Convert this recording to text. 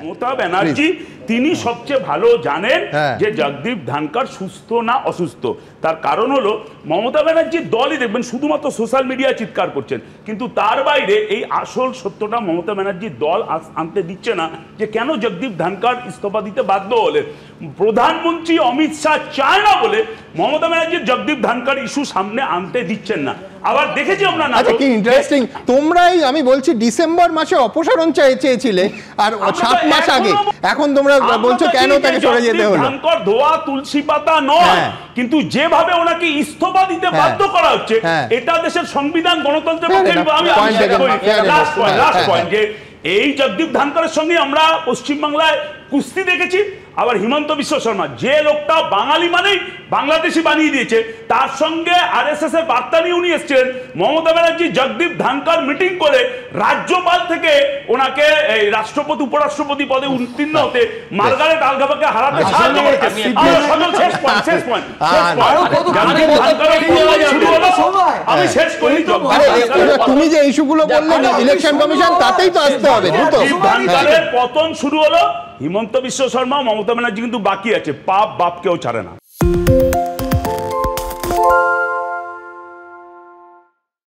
মমতা ব্যানার্জি তিনি সবচেয়ে ভালো জানেন যে জগদীপ ধনখড় সুস্থ না অসুস্থ। তার কারণ হলো মমতা ব্যানার্জির দলই দেখবেন শুধুমাত্র সোশ্যাল মিডিয়ায় চিৎকার করছেন, কিন্তু তার বাইরে এই আসল সত্যটা মমতা ব্যানার্জির দল আনতে দিচ্ছে না যে কেন জগদীপ ধনখড় ইস্তফা দিতে বাধ্য হলেন। প্রধানমন্ত্রী অমিত শাহ চায় না বলে মমতা ব্যানার্জির জগদীপ ধনখড় ইস্যু সামনে আনতে দিচ্ছেন না। আবার দেখেছি আমরা না, আচ্ছা কি ইন্টারেস্টিং, তোমরাই আমি বলছি ডিসেম্বর মাসে অপসারণ চেয়েছিলে আর 7 মাস আগে, এখন তোমরা বলছো কেন তাকে সরে যেতে হলো। ধনখড় ধোয়া তুলসী পাতা নয়, কিন্তু যেভাবে ওনাকে ইস্তফা দিতে বাধ্য করা হচ্ছে এটা দেশের সংবিধান গণতন্ত্রের পক্ষে। আমি লাস্ট পয়েন্ট যে এই জগদীপ ধনখড়ের সঙ্গে আমরা পশ্চিমবাংলায় কুস্তি দেখেছি। আবার হিমন্ত বিশ্ব শর্মা যে লোকটা বাঙালি মানেই বাংলাদেশি বানিয়ে দিয়েছে, তার সঙ্গে আরএসএস এর বার্তা নিয়ে উনি এসেছিলেন। মমতা ব্যানার্জি জগদীপ ধনখড় মিটিং করে রাজ্যপাল থেকে ওনাকে এই রাষ্ট্রপতি উপরাষ্ট্রপতি পদে উত্তীর্ণ হতে মার্গারেট আলগাবাকে হারাতে সাহায্য করেছে। আমি শেষ করি, তুমি যে ইস্যুগুলো বললে ইলেকশন কমিশন তাতেই তো আসতে হবে। ধনখড়ের পতন শুরু হলো, হিমন্ত বিশ্ব শর্মা মমতা ব্যানার্জি কিন্তু বাকি আছে, পাপ বাপকেও ছাড়ে না।